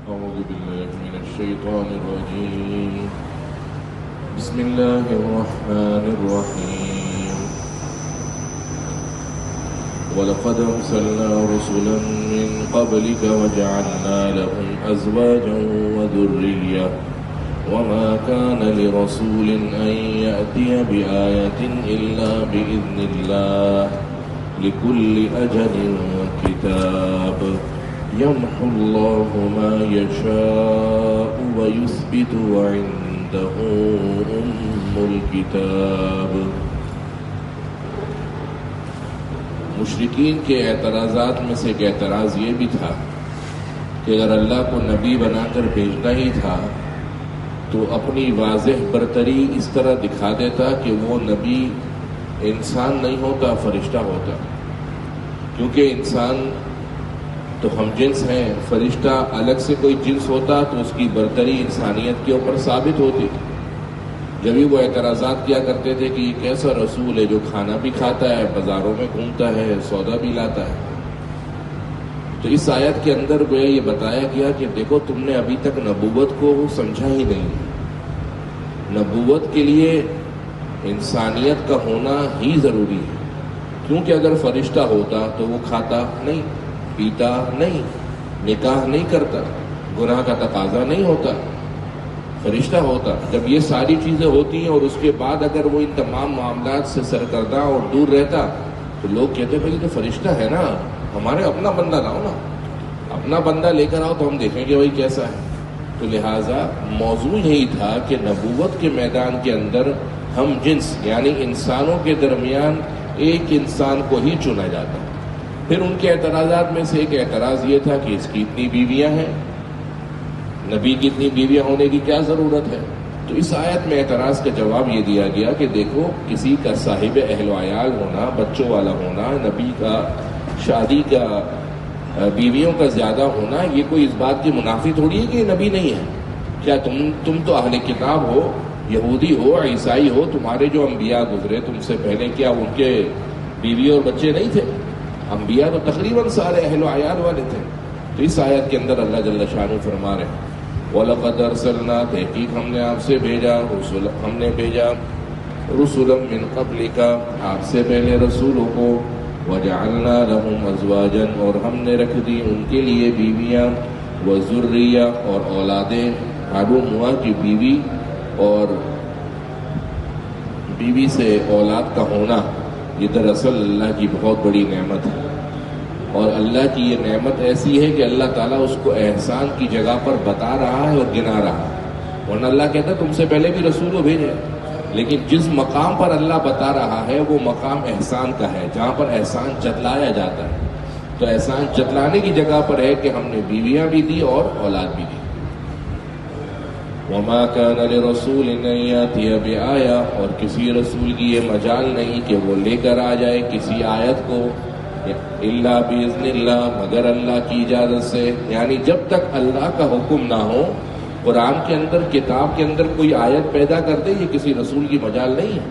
أعوذ بالله من الشيطان الرجيم. بسم الله الرحمن الرحيم. ولقد أرسلنا رسلا من قبلك وجعلنا لهم أزواجا وذرية وما كان لرسول أن يأتي بآية إلا بإذن الله لكل أجل كتاب يمحو الله ما يشاء ويثبت وعنده أم الكتاب. مشرکین کے اعتراضات میں سے ایک اعتراض یہ بھی تھا کہ اگر اللہ کو نبی بنا کر بھیجنا ہی تھا تو اپنی واضح برتری اس طرح دکھا دیتا کہ وہ نبی انسان نہیں ہوتا، فرشتہ ہوتا. کیونکہ انسان تو ہم جنس ہیں، فرشتہ الگ سے کوئی جنس ہوتا تو اس کی برتری انسانیت کے اوپر ثابت ہوتی. جبھی وہ اعتراضات کیا کرتے تھے کہ یہ کیسا رسول ہے جو کھانا بھی کھاتا ہے، بازاروں میں گھومتا ہے، سودا بھی لاتا ہے. تو اس آیت کے اندر گویا یہ بتایا گیا کہ دیکھو تم نے ابھی تک نبوت کو سمجھا ہی نہیں. نبوت کے لیے انسانیت کا ہونا ہی ضروری ہے. کیونکہ اگر فرشتہ ہوتا تو وہ کھاتا نہیں، پیتا نہیں، نکاح نہیں کرتا، گناہ کا تقاضا نہیں ہوتا. فرشتہ ہوتا. جب یہ ساری چیزیں ہوتی ہیں اور اس کے بعد اگر وہ ان تمام معاملات سے سرکردہ اور دور رہتا تو لوگ کہتے بھائی تو فرشتہ ہے نا، ہمارے اپنا بندہ لاؤ نا، اپنا بندہ لے کر آؤ تو ہم دیکھیں گے بھائی کیسا ہے. تو لہٰذا موضوع یہی تھا کہ نبوت کے میدان کے اندر ہم جنس یعنی انسانوں کے درمیان ایک انسان کو ہی چنا جاتا. پھر ان کے اعتراضات میں سے ایک اعتراض یہ تھا کہ اس کی اتنی بیویاں ہیں، نبی کی اتنی بیویاں ہونے کی کیا ضرورت ہے. تو اس آیت میں اعتراض کا جواب یہ دیا گیا کہ دیکھو کسی کا صاحب اہل و عیال ہونا، بچوں والا ہونا، نبی کا شادی کا بیویوں کا زیادہ ہونا یہ کوئی اس بات کی منافی تھوڑی ہے کہ یہ نبی نہیں ہے. کیا تم تو اہل کتاب ہو، یہودی ہو، عیسائی ہو، تمہارے جو انبیاء گزرے تم سے پہلے کیا ان کے بیوی اور بچے نہیں تھے؟ انبیاء تو تقریباً سارے اہل و عیال والے تھے. تو اس آیت کے اندر اللہ جل شانہ فرما رہے ہیں وَلَقَدْ أَرْسَلْنَا، تحقیق ہم نے آپ سے بھیجا، ہم نے بھیجا رُسُلًا مِّن قَبْلِكَ، آپ سے پہلے رسولوں کو، وَجَعَلْنَا لَهُمْ أَزْوَاجًا، اور ہم نے رکھ دی ان کے لیے بیویاں، وَذُرِّيَّةً، اور اولادیں. معلوم ہوا کہ بیوی اور بیوی سے اولاد کا ہونا یہ دراصل اللہ کی بہت بڑی نعمت ہے. اور اللہ کی یہ نعمت ایسی ہے کہ اللہ تعالیٰ اس کو احسان کی جگہ پر بتا رہا ہے اور گنا رہا ہے. ورنہ اللہ کہتا ہے تم سے پہلے بھی رسول کو بھیجے، لیکن جس مقام پر اللہ بتا رہا ہے وہ مقام احسان کا ہے، جہاں پر احسان جتلایا جاتا ہے. تو احسان جتلانے کی جگہ پر ہے کہ ہم نے بیویاں بھی دی اور اولاد بھی دی. وَمَا كَانَ لِرَسُولٍ أَن يَأْتِيَ بِآيَةٍ، اور کسی رسول کی یہ مجال نہیں کہ وہ لے کر آ جائے کسی آیت کو، الا باذن اللہ، مگر اللہ کی اجازت سے. یعنی جب تک اللہ کا حکم نہ ہو قرآن کے اندر، کتاب کے اندر کوئی آیت پیدا کر دے یہ کسی رسول کی مجال نہیں ہے.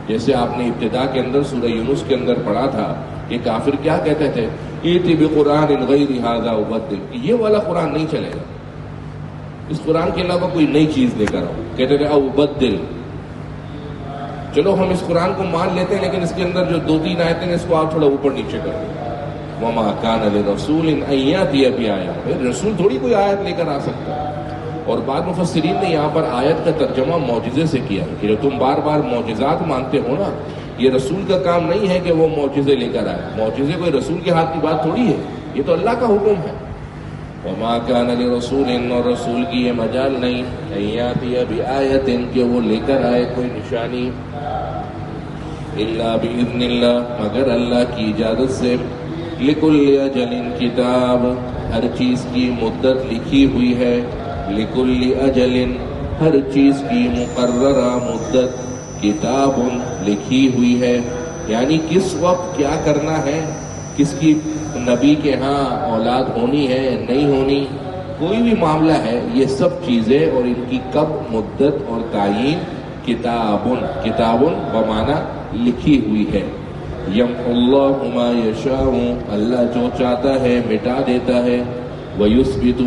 جیسے آپ نے ابتدا کے اندر سورہ یونس کے اندر پڑھا تھا کہ کافر کیا کہتے تھے، ایتی بقرآن غیر ھذا ابدل، یہ والا قرآن نہیں چلے گا، اس قرآن کے علاوہ کوئی نئی چیز لے کر آؤ. کہتے تھے او بدل، چلو ہم اس قرآن کو مان لیتے ہیں لیکن اس کے اندر جو 2-3 آیتیں ہیں اس کو آپ تھوڑا اوپر نیچے کر دیں. وَمَا كَانَ لِرَسُولٍ أَن يَأْتِيَ بِآيَةٍ، رسول تھوڑی کوئی آیت لے کر آ سکتا ہے. اور بعض مفسرین نے یہاں پر آیت کا ترجمہ معجزے سے کیا کہ جو تم بار بار معجزات مانتے ہو نا، یہ رسول کا کام نہیں ہے کہ وہ معجزے لے کر آئے. معجزے کوئی رسول کے ہاتھ کی بات تھوڑی ہے، یہ تو اللہ کا حکم ہے. وَمَا كَانَ لِرَسُولٍ، اور رسول کی یہ مجال نہیں أَن يَأْتِيَ بِآيَةٍ کہ وہ لے کر آئے کوئی نشانی، إِلَّا بِإِذْنِ اللَّهِ مگر اللہ کی اجازت سے. لِكُلِّ أَجَلٍ کتاب، ہر چیز کی مدت لکھی ہوئی ہے. لِكُلِّ أَجَلٍ ہر چیز کی مقررہ مدت. کتاب لکھی ہوئی ہے، یعنی کس وقت کیا کرنا ہے، کس کی نبی کے ہاں اولاد ہونی ہے نہیں ہونی، کوئی بھی معاملہ ہے یہ سب چیزیں اور ان کی کب مدت اور تعیین کتاب بمعنی لکھی ہوئی ہے. یمحو اللہ ما یشاء، اللہ جو چاہتا ہے مٹا دیتا ہے. وَيُثْبِتُ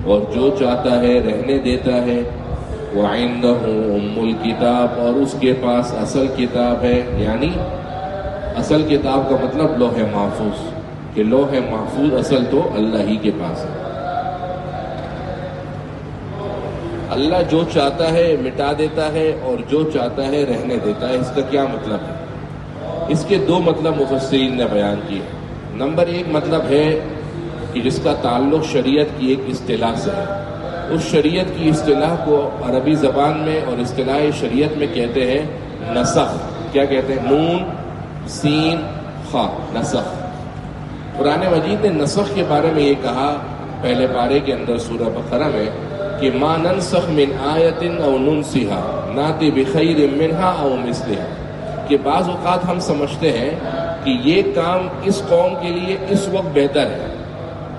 اور جو چاہتا ہے رہنے دیتا ہے، وَعِندَهُ أُمُّ الْكِتَابِ اور اس کے پاس اصل کتاب ہے، یعنی اصل کتاب کا مطلب لوح محفوظ، کہ لوح محفوظ اصل تو اللہ ہی کے پاس ہے۔ اللہ جو چاہتا ہے مٹا دیتا ہے اور جو چاہتا ہے رہنے دیتا ہے۔ اس کا کیا مطلب ہے؟ اس کے دو مطلب مفسرین نے بیان کیے۔ نمبر ایک مطلب ہے کہ جس کا تعلق شریعت کی ایک اصطلاح سے ہے، اس شریعت کی اصطلاح کو عربی زبان میں اور اصطلاح شریعت میں کہتے ہیں نسخ۔ کیا کہتے ہیں؟ نون سین خا، نسخ۔ قرآن مجید نے نسخ کے بارے میں یہ کہا پہلے پارے کے اندر سورہ بقرہ میں کہ ما ننسخ من آیت او ننسها ناتی بخیر منہا او مثلہا، کہ بعض اوقات ہم سمجھتے ہیں کہ یہ کام اس قوم کے لیے اس وقت بہتر ہے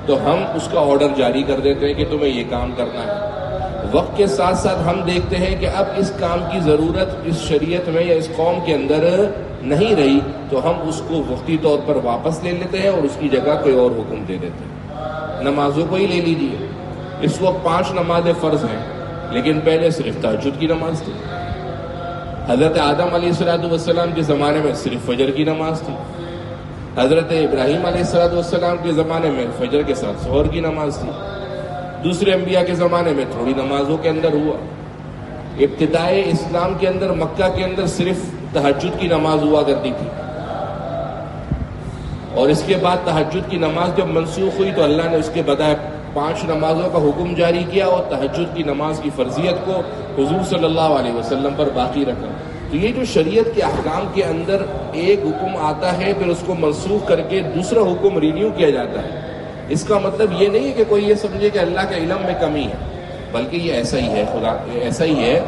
تو ہم اس کا آرڈر جاری کر دیتے ہیں کہ تمہیں یہ کام کرنا ہے۔ وقت کے ساتھ ساتھ ہم دیکھتے ہیں کہ اب اس کام کی ضرورت اس شریعت میں یا اس قوم کے اندر نہیں رہی تو ہم اس کو وقتی طور پر واپس لے لیتے ہیں اور اس کی جگہ کوئی اور حکم دے دیتے ہیں۔ نمازوں کو ہی لے لیجیے، اس وقت 5 نمازیں فرض ہیں لیکن پہلے صرف تہجد کی نماز تھی۔ حضرت آدم علیہ السلام کے زمانے میں صرف فجر کی نماز تھی۔ حضرت ابراہیم علیہ السلام کے زمانے میں فجر کے ساتھ سحر کی نماز تھی۔ دوسرے انبیاء کے زمانے میں تھوڑی نمازوں کے اندر ہوا۔ ابتدائے اسلام کے اندر مکہ کے اندر صرف تہجد کی نماز ہوا کرتی تھی، اور اس کے بعد تہجد کی نماز جب منسوخ ہوئی تو اللہ نے اس کے بجائے 5 نمازوں کا حکم جاری کیا اور تہجد کی نماز کی فرضیت کو حضور صلی اللہ علیہ وسلم پر باقی رکھا۔ تو یہ جو شریعت کے احکام کے اندر ایک حکم آتا ہے پھر اس کو منسوخ کر کے دوسرا حکم رینیو کیا جاتا ہے، اس کا مطلب یہ نہیں ہے کہ کوئی یہ سمجھے کہ اللہ کے علم میں کمی ہے، بلکہ یہ ایسا ہی ہے، خدا ایسا ہی ہے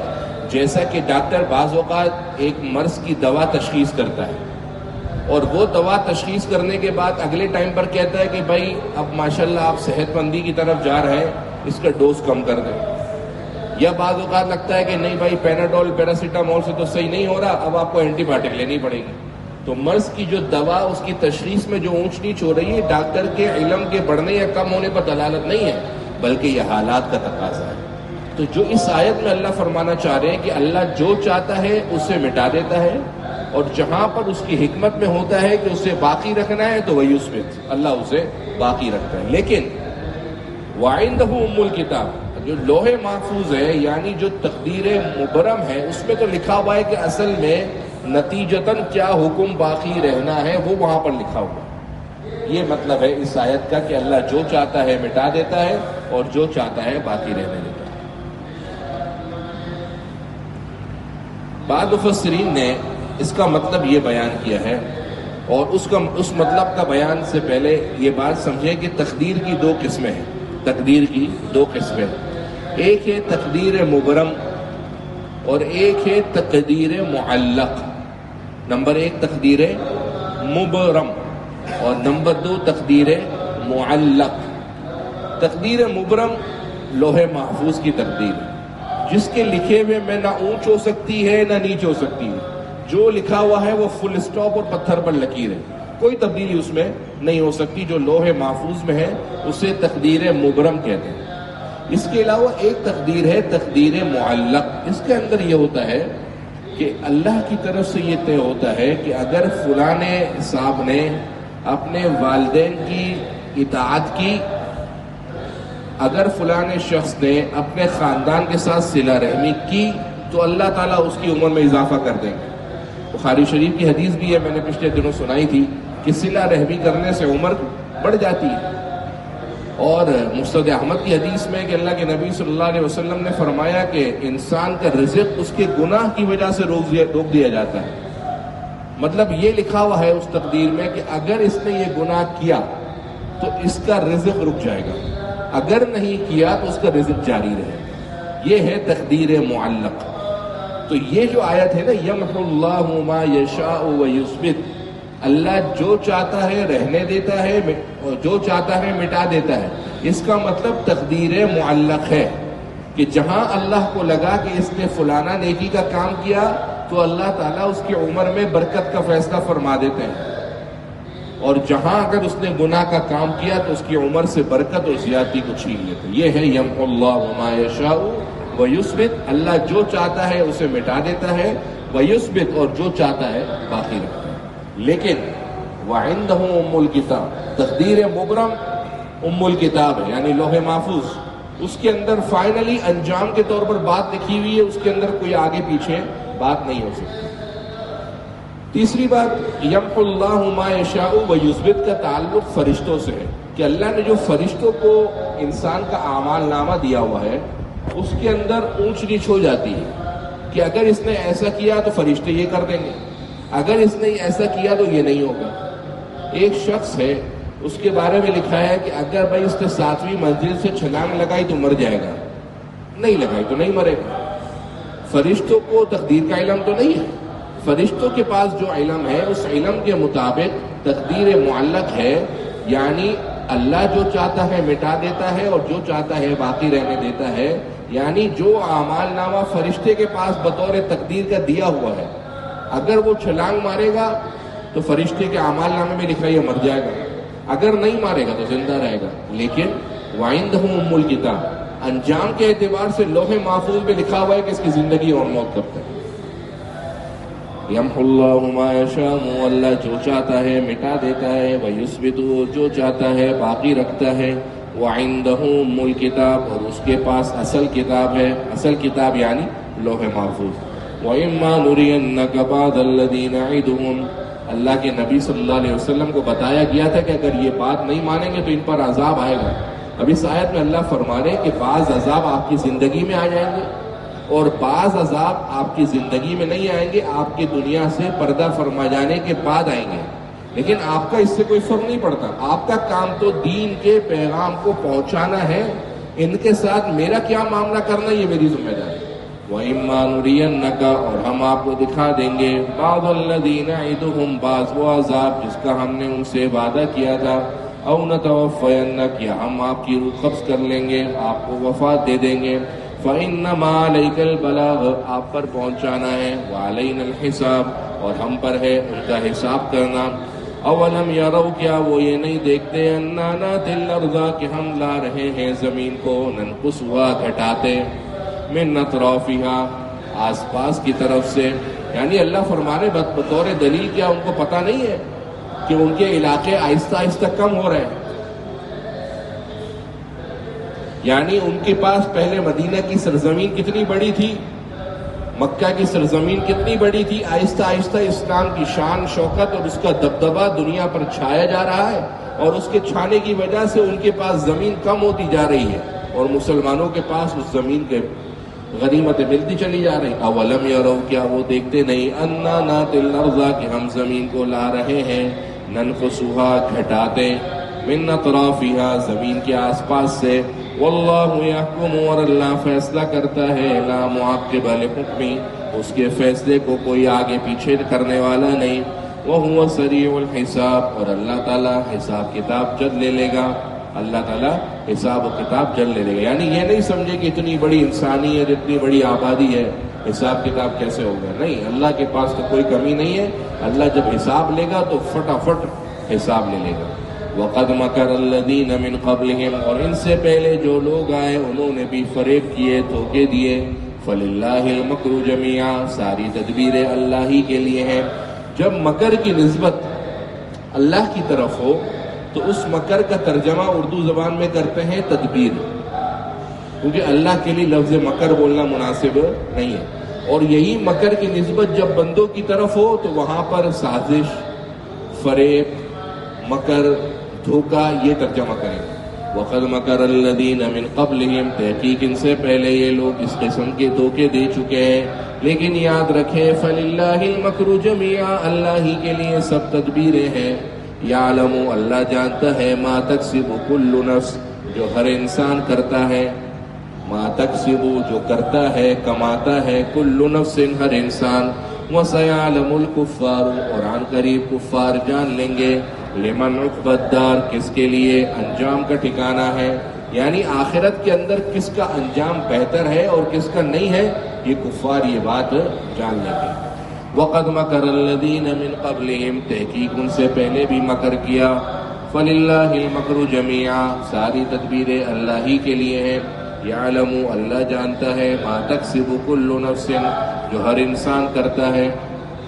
جیسا کہ ڈاکٹر بعض اوقات ایک مرض کی دوا تشخیص کرتا ہے اور وہ دوا تشخیص کرنے کے بعد اگلے ٹائم پر کہتا ہے کہ بھائی اب ماشاءاللہ آپ صحت مندی کی طرف جا رہے ہیں، اس کا ڈوز کم کر دیں۔ یا بعض اوقات لگتا ہے کہ نہیں بھائی پیناڈول پیراسیٹامول سے تو صحیح نہیں ہو رہا، اب آپ کو اینٹی بایوٹک لینی پڑے گی۔ تو مرض کی جو دوا اس کی تشخیص میں جو اونچ نیچ ہو رہی ہے ڈاکٹر کے علم کے بڑھنے یا کم ہونے پر دلالت نہیں ہے، بلکہ یہ حالات کا تقاضا ہے۔ تو جو اس آیت میں اللہ فرمانا چاہ رہے ہیں کہ اللہ جو چاہتا ہے اسے مٹا دیتا ہے، اور جہاں پر اس کی حکمت میں ہوتا ہے کہ اسے باقی رکھنا ہے تو وہی اس میں اللہ اسے باقی رکھتا ہے۔ لیکن وَعِندَهُ أُمُّ الْكِتَابِ، جو لوح محفوظ ہے یعنی جو تقدیر مبرم ہے، اس میں تو لکھا ہوا ہے کہ اصل میں نتیجتاً کیا حکم باقی رہنا ہے وہ وہاں پر لکھا ہوا ہے۔ یہ مطلب ہے اس آیت کا کہ اللہ جو چاہتا ہے مٹا دیتا ہے اور جو چاہتا ہے باقی رہنے دیتا ہے۔ بعض مفسرین نے اس کا مطلب یہ بیان کیا ہے، اور اس مطلب کا بیان سے پہلے یہ بات سمجھیں کہ تقدیر کی 2 قسمیں ہیں۔ تقدیر کی 2 قسمیں، ایک ہے تقدیر مبرم اور ایک ہے تقدیر معلق۔ نمبر 1 تقدیر مبرم اور نمبر 2 تقدیر معلق۔ تقدیر مبرم لوح محفوظ کی تقدیر ہے، جس کے لکھے ہوئے میں نہ اونچ ہو سکتی ہے نہ نیچ ہو سکتی ہے، جو لکھا ہوا ہے وہ فل اسٹاپ اور پتھر پر لکیر ہے، کوئی تبدیلی اس میں نہیں ہو سکتی۔ جو لوح محفوظ میں ہے اسے تقدیر مبرم کہتے ہیں۔ اس کے علاوہ ایک تقدیر ہے تقدیر معلق۔ اس کے اندر یہ ہوتا ہے کہ اللہ کی طرف سے یہ طے ہوتا ہے کہ اگر فلاں صاحب نے اپنے والدین کی اطاعت کی، اگر فلاں شخص نے اپنے خاندان کے ساتھ صلہ رحمی کی تو اللہ تعالیٰ اس کی عمر میں اضافہ کر دیں گے۔ بخاری شریف کی حدیث بھی ہے، میں نے پچھلے دنوں سنائی تھی کہ صلہ رحمی کرنے سے عمر بڑھ جاتی ہے۔ اور مسند احمد کی حدیث میں کہ اللہ کے نبی صلی اللہ علیہ وسلم نے فرمایا کہ انسان کا رزق اس کے گناہ کی وجہ سے روک دیا جاتا ہے۔ مطلب یہ لکھا ہوا ہے اس تقدیر میں کہ اگر اس نے یہ گناہ کیا تو اس کا رزق رک جائے گا، اگر نہیں کیا تو اس کا رزق جاری رہے گا۔ یہ ہے تقدیر معلق۔ تو یہ جو آیت ہے نا، یمحو اللہ ما یشاء ویثبت، اللہ جو چاہتا ہے رہنے دیتا ہے اور جو چاہتا ہے مٹا دیتا ہے، اس کا مطلب تقدیر معلق ہے کہ جہاں اللہ کو لگا کہ اس نے فلانا نیکی کا کام کیا تو اللہ تعالیٰ اس کی عمر میں برکت کا فیصلہ فرما دیتے ہیں۔ اور جہاں اگر اس نے گناہ کا کام کیا تو اس کی عمر سے برکت اور زیادتی کو چھین لیتے. یہ ہے یمحو اللہ ما یشاء ویثبت. اللہ جو چاہتا ہے اسے مٹا دیتا ہے، ویثبت، اور جو چاہتا ہے باقی رکھتا ہے. لیکن وعنده ام الکتاب، تقدیر مبرم ام الکتاب ہے، یعنی لوح محفوظ. اس کے اندر فائنلی انجام کے طور پر بات لکھی ہوئی ہے، اس کے اندر کوئی آگے پیچھے بات نہیں ہو سکتی. تیسری بات، یمحو اللہ ما یشاء ویثبت کا تعلق فرشتوں سے ہے کہ اللہ نے جو فرشتوں کو انسان کا اعمال نامہ دیا ہوا ہے اس کے اندر اونچ نیچ ہو جاتی ہے کہ اگر اس نے ایسا کیا تو فرشتے یہ کر دیں گے، اگر اس نے ایسا کیا تو یہ نہیں ہوگا. ایک شخص ہے، اس کے بارے میں لکھا ہے کہ اگر بھائی اس نے 7ویں منزل سے چھلانگ لگائی تو مر جائے گا، نہیں لگائی تو نہیں مرے گا. فرشتوں کو تقدیر کا علم تو نہیں ہے، فرشتوں کے پاس جو علم ہے اس علم کے مطابق تقدیر معلق ہے، یعنی اللہ جو چاہتا ہے مٹا دیتا ہے اور جو چاہتا ہے باقی رہنے دیتا ہے. یعنی جو اعمال نامہ فرشتے کے پاس بطور تقدیر کا دیا ہوا ہے، اگر وہ چھلانگ مارے گا تو فرشتے کے اعمال نامے میں لکھا یہ مر جائے گا، اگر نہیں مارے گا تو زندہ رہے گا. لیکن وعنده ام الکتاب، انجام کے اعتبار سے لوح محفوظ میں لکھا ہوا ہے کہ اس کی زندگی اور موت کب تک. یمحو اللہ ما یشاء، اللہ جو چاہتا ہے مٹا دیتا ہے، ویثبت، جو چاہتا ہے باقی رکھتا ہے. وعنده ام الکتاب، اور اس کے پاس اصل کتاب ہے، اصل کتاب یعنی لوح محفوظ. وَإِمَّا نُرِيَنَّكَ بَعْضَ الَّذِي نَعِدُهُمْ، اللہ کے نبی صلی اللہ علیہ وسلم کو بتایا گیا تھا کہ اگر یہ بات نہیں مانیں گے تو ان پر عذاب آئے گا. اب اس آیت میں اللہ فرما رہے ہیں کہ بعض عذاب آپ کی زندگی میں آ جائیں گے اور بعض عذاب آپ کی زندگی میں نہیں آئیں گے، آپ کی دنیا سے پردہ فرما جانے کے بعد آئیں گے. لیکن آپ کا اس سے کوئی فرق نہیں پڑتا، آپ کا کام تو دین کے پیغام کو پہنچانا ہے. ان کے ساتھ میرا کیا معاملہ کرنا یہ میری ذمہ داری ہے. وَإِمَّا نُرِيَنَّكَ، اور ہم آپ کو دکھا دیں گے، بَعْضَ الَّذِي نَعِدُهُمْ، بعض وہ عذاب جس کا ہم نے ان سے وعدہ کیا تھا. أَوْ نَتَوَفَّيَنَّكَ، یا ہم آپ کی روح قبض کر لیں گے، آپ کو وفات دے دیں گے. فَإِنَّمَا عَلَيْكَ الْبَلَاغُ، آپ پر پہنچانا ہے، وَعَلَيْنَا الْحِسَابُ، اور ہم پر ہے ان کا حساب کرنا. اولم یروا، کیا وہ یہ نہیں دیکھتے، انا ناتی الارض، کہ ہم لا رہے ہیں زمین کو، ننقصها، گھٹاتے، من اطرافها، آس پاس کی طرف سے. یعنی اللہ فرمانے بطور دلیل کیا ان کو پتہ نہیں ہے کہ ان کے علاقے آہستہ آہستہ کم ہو رہے ہیں. یعنی ان کے پاس پہلے مدینہ کی سرزمین کتنی بڑی تھی، مکہ کی سرزمین کتنی بڑی تھی، آہستہ آہستہ اسلام کی شان شوکت اور اس کا دبدبہ دنیا پر چھایا جا رہا ہے، اور اس کے چھانے کی وجہ سے ان کے پاس زمین کم ہوتی جا رہی ہے اور مسلمانوں کے پاس اس زمین کے غنیمتیں ملتی چلی جا رہی. اولم یروا، کیا وہ دیکھتے نہیں، انا ناتی الارض، کہ ہم زمین کو لا رہے ہیں، ننقصها، گھٹاتے، من اطرافها، زمین کے آس پاس سے. واللہ یحکم، اور اللہ فیصلہ کرتا ہے، لا معقب لحکمہ، اس کے فیصلے کو کوئی آگے پیچھے کرنے والا نہیں. وہو سریع الحساب، اور اللہ تعالیٰ حساب کتاب جلد لے لے گا، اللہ تعالیٰ حساب و کتاب جلد لے لے گا. یعنی یہ نہیں سمجھے کہ اتنی بڑی انسانیت، اتنی بڑی آبادی ہے، حساب کتاب کیسے ہوگا. نہیں، اللہ کے پاس تو کوئی کمی نہیں ہے. اللہ جب حساب لے گا تو فٹافٹ حساب لے لے گا. وَقَدْ مَكَرَ الَّذِينَ مِنْ قَبْلِهِمْ، اور ان سے پہلے جو لوگ آئے انہوں نے بھی فریب کیے، دھوکے دیے. فَلِلَّهِ الْمَكْرُ جَمِيعًا، ساری تدبیریں اللہ ہی کے لیے ہیں. جب مکر کی نسبت اللہ کی طرف ہو تو اس مکر کا ترجمہ اردو زبان میں کرتے ہیں تدبیر، کیونکہ اللہ کے لیے لفظ مکر بولنا مناسب نہیں ہے. اور یہی مکر کی نسبت جب بندوں کی طرف ہو تو وہاں پر سازش، فریب، مکر، دھوکہ، یہ ترجمہ کریں. وَقَدْ مَكَرَ الَّذِينَ مِنْ قَبْلِهِمْ، تحقیق ان سے پہلے یہ لوگ اس قسم کے دھوکے دے چکے ہیں. لیکن یاد رکھیں، فَلِلَّهِ الْمَكْرُ جَمِيعًا، اللہ ہی کے لیے سب تدبیریں ہیں. یعلم، اللہ جانتا ہے، ما تکسب کل نفس، جو ہر انسان کرتا ہے، ما تکسب، جو کرتا ہے، کماتا ہے، کل نفس، ہر انسان. وَسَيَعْلَمُ الْكُفَّارُ، اور عن قریب کفار جان لیں گے، لمن عقبى الدار، کس کے لیے انجام کا ٹھکانہ ہے. یعنی آخرت کے اندر کس کا انجام بہتر ہے اور کس کا نہیں ہے، یہ کفار یہ بات جان لیں گے. وقد مکر الذین من قبلہم، تحقیق ان سے پہلے بھی مکر کیا. فللہ المکر جمیعا، ساری تدبیریں اللہ ہی کے لیے ہیں. یعلم، اللہ جانتا ہے، ما تکسب کل نفس، جو ہر انسان کرتا ہے.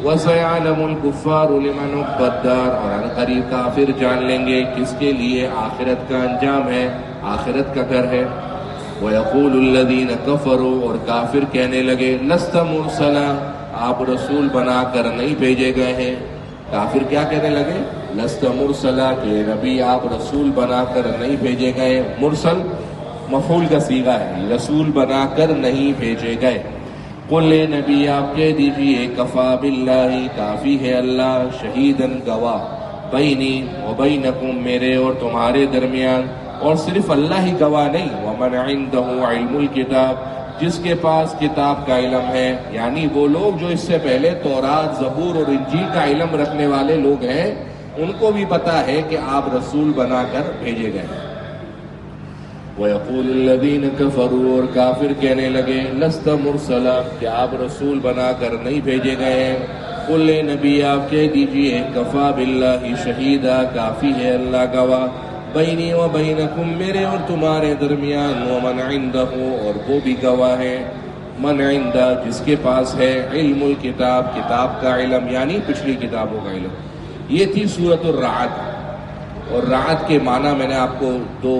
وَسَيَعْلَمُ الْكُفَّارُ لِمَنْ عُقْبَى الدَّارِ، اور عنقریب کافر جان لیں گے کس کے لیے آخرت کا انجام ہے، آخرت کا گھر ہے. وَيَقُولُ الَّذِينَ كَفَرُوا، اور کافر کہنے لگے لَسْتَ مُرْسَلًا، آپ رسول بنا کر نہیں بھیجے گئے ہیں. کافر کیا کہنے لگے؟ لَسْتَ مُرْسَلًا، کہ نبی آپ رسول بنا کر نہیں بھیجے گئے. مرسل مفعول کا صیغہ ہے، رسول بنا کر نہیں بھیجے گئے. قل اے نبی آپ کہہ دیجئے کفا باللہ، کافی ہے اللہ، شہیدن گواہ، بینی و بینکم، میرے اور تمہارے درمیان. اور صرف اللہ ہی گواہ نہیں، ومن عنده علم الکتاب، جس کے پاس کتاب کا علم ہے، یعنی وہ لوگ جو اس سے پہلے تورات، زبور اور انجیل کا علم رکھنے والے لوگ ہیں، ان کو بھی پتا ہے کہ آپ رسول بنا کر بھیجے گئے. وَيَقُولُ الَّذِينَ كَفَرُوا، اور کافر کہنے لگے لَسْتَ مُرْسَلًا، کہ آپ رسول بنا کر نہیں بھیجے گئے ہیں. قل اے نبی آپ کہہ دیجئے کفا باللہ شہیدا، کافی ہے اللہ گواہ، بینی و بینکم، میرے اور تمہارے درمیان، ومن عنده، اور وہ بھی گواہ ہے، من عندہ، جس کے پاس ہے علم الکتاب، کتاب کا علم، یعنی پچھلی کتابوں کا علم. یہ تھی سورۃ الرعد. اور رعد کے معنی میں نے آپ کو دو